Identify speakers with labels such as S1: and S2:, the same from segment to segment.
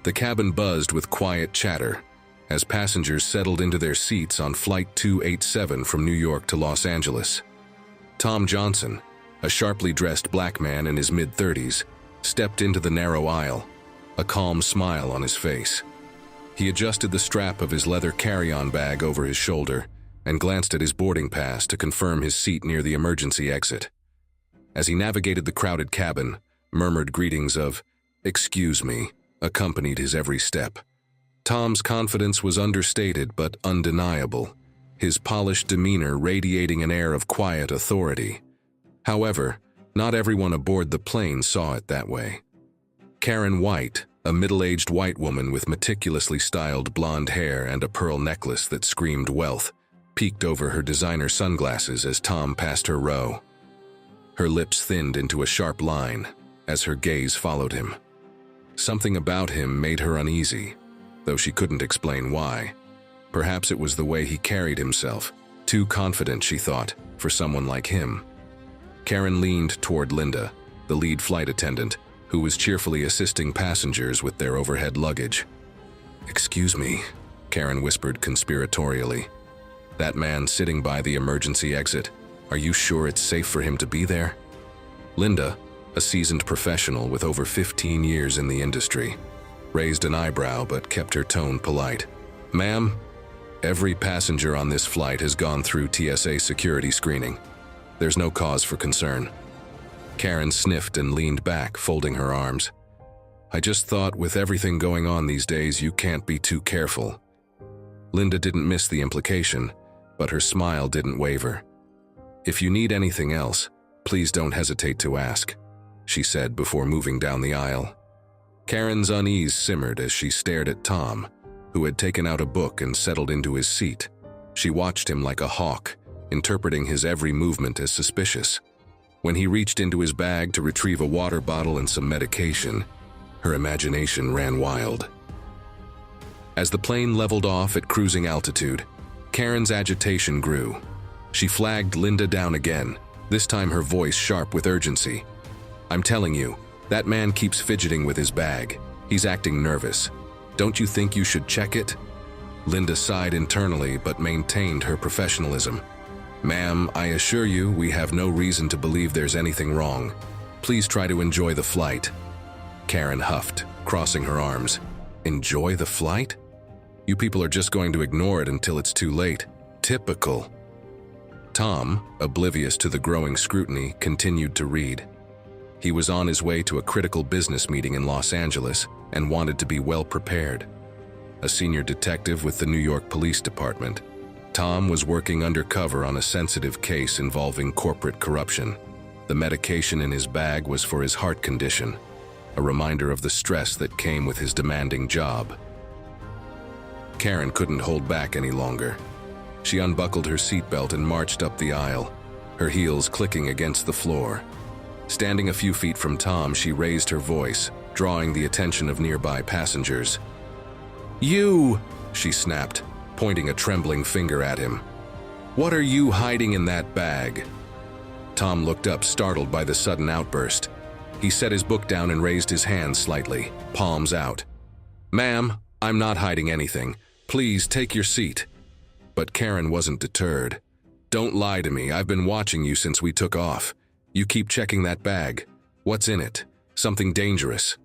S1: The cabin buzzed with quiet chatter as passengers settled into their seats on Flight 287 from New York to Los Angeles. Tom Johnson, a sharply dressed black man in his mid-30s, stepped into the narrow aisle, a calm smile on his face. He adjusted the strap of his leather carry-on bag over his shoulder and glanced at his boarding pass to confirm his seat near the emergency exit. As he navigated the crowded cabin, murmured greetings of, "Excuse me," accompanied his every step. Tom's confidence was understated but undeniable, his polished demeanor radiating an air of quiet authority. However, not everyone aboard the plane saw it that way. Karen White, a middle-aged white woman with meticulously styled blonde hair and a pearl necklace that screamed wealth, peeked over her designer sunglasses as Tom passed her row. Her lips thinned into a sharp line as her gaze followed him. Something about him made her uneasy, though she couldn't explain why. Perhaps it was the way he carried himself, too confident, she thought, for someone like him. Karen leaned toward Linda, the lead flight attendant, who was cheerfully assisting passengers with their overhead luggage. "Excuse me," Karen whispered conspiratorially. "That man sitting by the emergency exit, are you sure it's safe for him to be there?" Linda, a seasoned professional with over 15 years in the industry, raised an eyebrow but kept her tone polite. "Ma'am, every passenger on this flight has gone through TSA security screening. There's no cause for concern." Karen sniffed and leaned back, folding her arms. "I just thought with everything going on these days, you can't be too careful." Linda didn't miss the implication, but her smile didn't waver. "If you need anything else, please don't hesitate to ask," she said before moving down the aisle. Karen's unease simmered as she stared at Tom, who had taken out a book and settled into his seat. She watched him like a hawk, interpreting his every movement as suspicious. When he reached into his bag to retrieve a water bottle and some medication, her imagination ran wild. As the plane leveled off at cruising altitude, Karen's agitation grew. She flagged Linda down again, this time her voice sharp with urgency. "I'm telling you, that man keeps fidgeting with his bag. He's acting nervous. Don't you think you should check it?" Linda sighed internally but maintained her professionalism. "Ma'am, I assure you we have no reason to believe there's anything wrong. Please try to enjoy the flight." Karen huffed, crossing her arms. "Enjoy the flight? You people are just going to ignore it until it's too late. Typical." Tom, oblivious to the growing scrutiny, continued to read. He was on his way to a critical business meeting in Los Angeles and wanted to be well prepared. A senior detective with the New York Police Department, Tom was working undercover on a sensitive case involving corporate corruption. The medication in his bag was for his heart condition, a reminder of the stress that came with his demanding job. Karen couldn't hold back any longer. She unbuckled her seatbelt and marched up the aisle, her heels clicking against the floor. Standing a few feet from Tom, she raised her voice, drawing the attention of nearby passengers. "You!" she snapped, pointing a trembling finger at him. "What are you hiding in that bag?" Tom looked up, startled by the sudden outburst. He set his book down and raised his hands slightly, palms out. "Ma'am, I'm not hiding anything. Please take your seat." But Karen wasn't deterred. "Don't lie to me. I've been watching you since we took off. You keep checking that bag. What's in it? Something dangerous."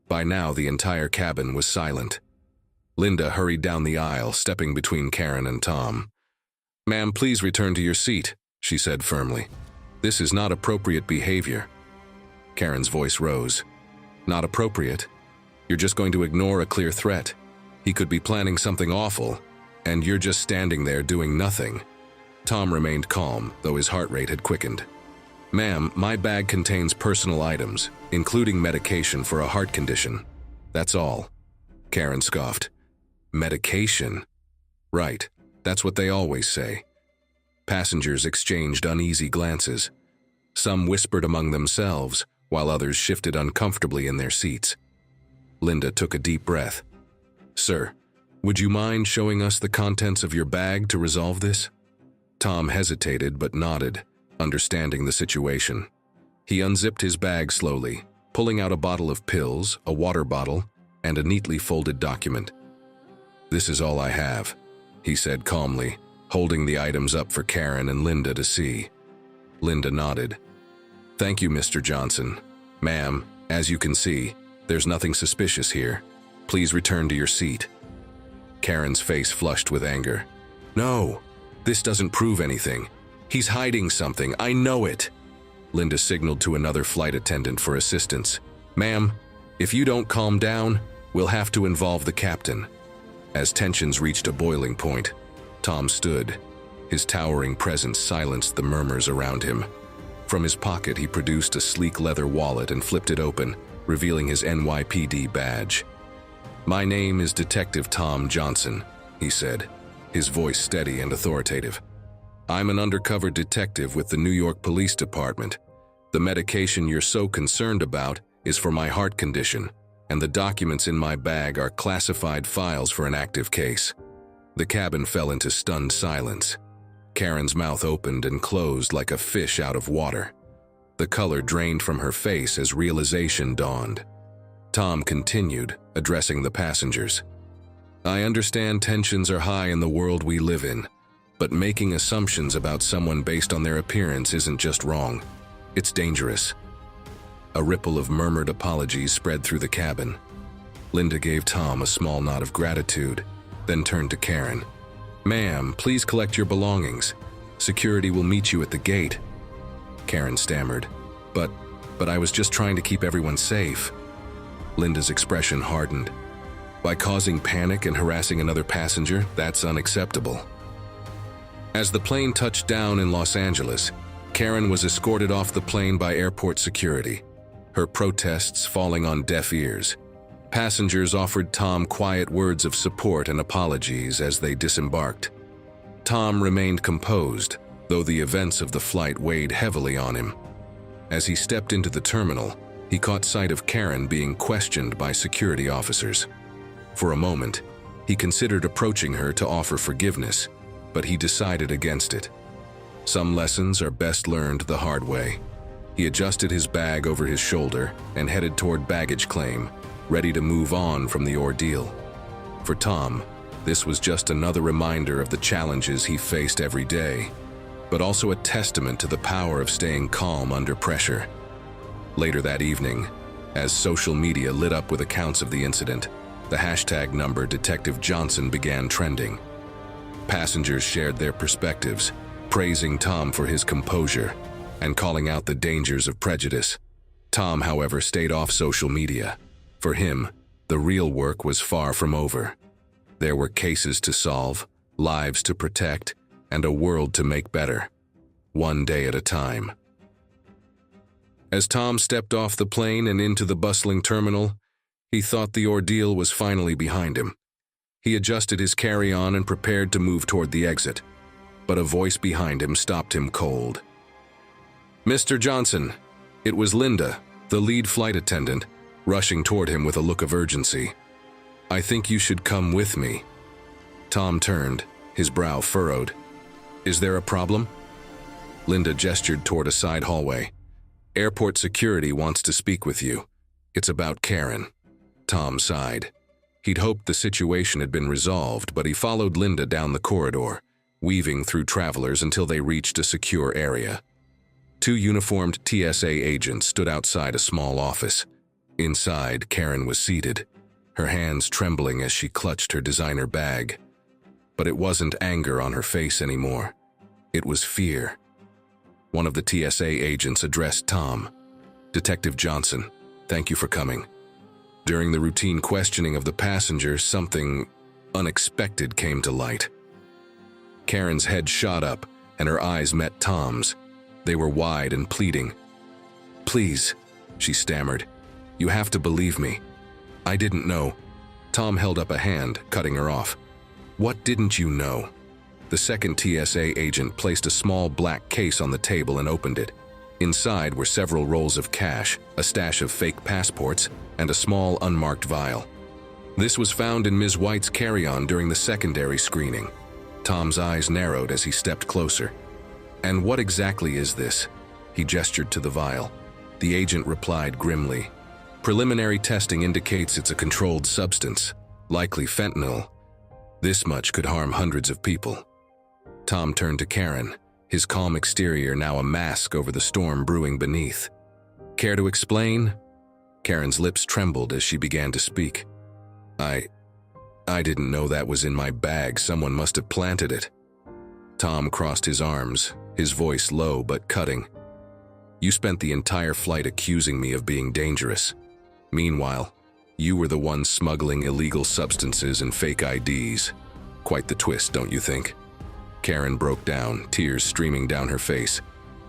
S1: By now, the entire cabin was silent. Linda hurried down the aisle, stepping between Karen and Tom. "Ma'am, please return to your seat," she said firmly. "This is not appropriate behavior." Karen's voice rose. "Not appropriate? You're just going to ignore a clear threat. He could be planning something awful, and you're just standing there doing nothing." Tom remained calm, though his heart rate had quickened. "Ma'am, my bag contains personal items, including medication for a heart condition. That's all." Karen scoffed. "Medication?" "Right, that's what they always say." Passengers exchanged uneasy glances. Some whispered among themselves, while others shifted uncomfortably in their seats. Linda took a deep breath. "Sir, would you mind showing us the contents of your bag to resolve this?" Tom hesitated but nodded, understanding the situation. He unzipped his bag slowly, pulling out a bottle of pills, a water bottle, and a neatly folded document. "This is all I have," he said calmly, holding the items up for Karen and Linda to see. Linda nodded. "Thank you, Mr. Johnson. Ma'am, as you can see, there's nothing suspicious here. Please return to your seat." Karen's face flushed with anger. "No, this doesn't prove anything. He's hiding something, I know it." Linda signaled to another flight attendant for assistance. "Ma'am, if you don't calm down, we'll have to involve the captain." As tensions reached a boiling point, Tom stood. His towering presence silenced the murmurs around him. From his pocket, he produced a sleek leather wallet and flipped it open, revealing his NYPD badge. "My name is Detective Tom Johnson," he said, his voice steady and authoritative. "I'm an undercover detective with the New York Police Department. The medication you're so concerned about is for my heart condition, and the documents in my bag are classified files for an active case." The cabin fell into stunned silence. Karen's mouth opened and closed like a fish out of water. The color drained from her face as realization dawned. Tom continued, addressing the passengers. "I understand tensions are high in the world we live in, but making assumptions about someone based on their appearance isn't just wrong. It's dangerous." A ripple of murmured apologies spread through the cabin. Linda gave Tom a small nod of gratitude, then turned to Karen. "Ma'am, please collect your belongings. Security will meet you at the gate." Karen stammered, But I was just trying to keep everyone safe." Linda's expression hardened. "By causing panic and harassing another passenger, that's unacceptable." As the plane touched down in Los Angeles, Karen was escorted off the plane by airport security, her protests falling on deaf ears. Passengers offered Tom quiet words of support and apologies as they disembarked. Tom remained composed, though the events of the flight weighed heavily on him. As he stepped into the terminal, he caught sight of Karen being questioned by security officers. For a moment, he considered approaching her to offer forgiveness, but he decided against it. Some lessons are best learned the hard way. He adjusted his bag over his shoulder and headed toward baggage claim, ready to move on from the ordeal. For Tom, this was just another reminder of the challenges he faced every day, but also a testament to the power of staying calm under pressure. Later that evening, as social media lit up with accounts of the incident, the hashtag number Detective Johnson began trending. Passengers shared their perspectives, praising Tom for his composure and calling out the dangers of prejudice. Tom, however, stayed off social media. For him, the real work was far from over. There were cases to solve, lives to protect, and a world to make better, one day at a time. As Tom stepped off the plane and into the bustling terminal, he thought the ordeal was finally behind him. He adjusted his carry-on and prepared to move toward the exit, but a voice behind him stopped him cold. "Mr. Johnson," it was Linda, the lead flight attendant, rushing toward him with a look of urgency. "I think you should come with me." Tom turned, his brow furrowed. "Is there a problem?" Linda gestured toward a side hallway. "Airport security wants to speak with you. It's about Karen." Tom sighed. He'd hoped the situation had been resolved, but he followed Linda down the corridor, weaving through travelers until they reached a secure area. Two uniformed TSA agents stood outside a small office. Inside, Karen was seated, her hands trembling as she clutched her designer bag. But it wasn't anger on her face anymore. It was fear. One of the TSA agents addressed Tom. "Detective Johnson, thank you for coming." During the routine questioning of the passenger, something unexpected came to light. Karen's head shot up, and her eyes met Tom's. They were wide and pleading. "Please," she stammered. "You have to believe me. I didn't know." Tom held up a hand, cutting her off. "What didn't you know?" The second TSA agent placed a small black case on the table and opened it. Inside were several rolls of cash, a stash of fake passports, and a small unmarked vial. This was found in Ms. White's carry-on during the secondary screening. Tom's eyes narrowed as he stepped closer. "And what exactly is this?" He gestured to the vial. The agent replied grimly. Preliminary testing indicates it's a controlled substance, likely fentanyl. This much could harm hundreds of people. Tom turned to Karen, his calm exterior now a mask over the storm brewing beneath. Care to explain? Karen's lips trembled as she began to speak. I didn't know that was in my bag. Someone must have planted it. Tom crossed his arms, his voice low but cutting. You spent the entire flight accusing me of being dangerous. Meanwhile, you were the one smuggling illegal substances and fake IDs. Quite the twist, don't you think? Karen broke down, tears streaming down her face.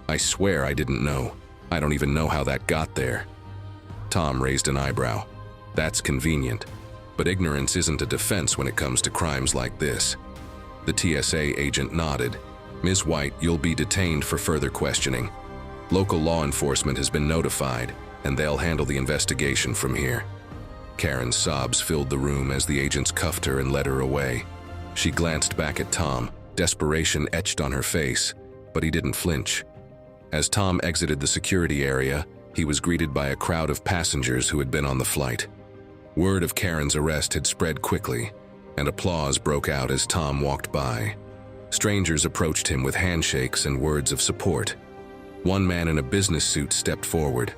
S1: I swear I didn't know. I don't even know how that got there. Tom raised an eyebrow. That's convenient. But ignorance isn't a defense when it comes to crimes like this. The TSA agent nodded. Ms. White, you'll be detained for further questioning. Local law enforcement has been notified, and they'll handle the investigation from here. Karen's sobs filled the room as the agents cuffed her and led her away. She glanced back at Tom, desperation etched on her face, but he didn't flinch. As Tom exited the security area, he was greeted by a crowd of passengers who had been on the flight. Word of Karen's arrest had spread quickly, and applause broke out as Tom walked by. Strangers approached him with handshakes and words of support. One man in a business suit stepped forward.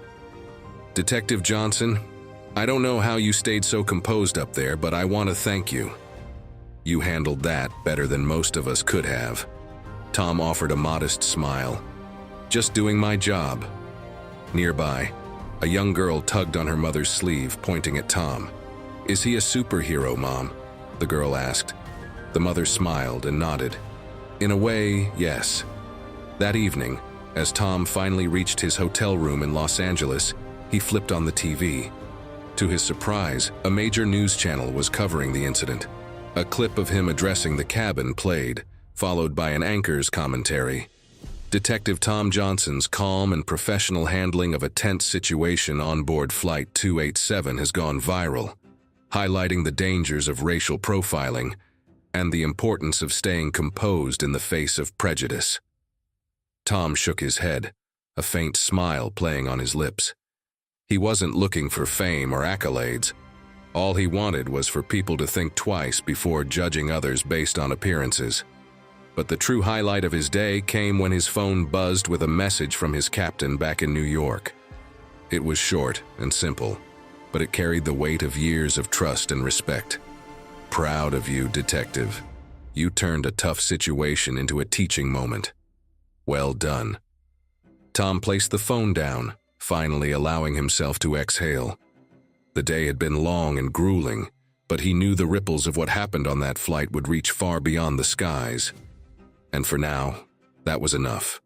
S1: Detective Johnson, I don't know how you stayed so composed up there, but I want to thank you. You handled that better than most of us could have. Tom offered a modest smile. Just doing my job. Nearby, a young girl tugged on her mother's sleeve, pointing at Tom. Is he a superhero, Mom? The girl asked. The mother smiled and nodded. In a way, yes. That evening, as Tom finally reached his hotel room in Los Angeles, he flipped on the TV. To his surprise, a major news channel was covering the incident. A clip of him addressing the cabin played, followed by an anchor's commentary. Detective Tom Johnson's calm and professional handling of a tense situation on board Flight 287 has gone viral, highlighting the dangers of racial profiling and the importance of staying composed in the face of prejudice. Tom shook his head, a faint smile playing on his lips. He wasn't looking for fame or accolades. All he wanted was for people to think twice before judging others based on appearances. But the true highlight of his day came when his phone buzzed with a message from his captain back in New York. It was short and simple, but it carried the weight of years of trust and respect. Proud of you, detective. You turned a tough situation into a teaching moment. Well done. Tom placed the phone down, finally allowing himself to exhale. The day had been long and grueling, but he knew the ripples of what happened on that flight would reach far beyond the skies. And for now, that was enough.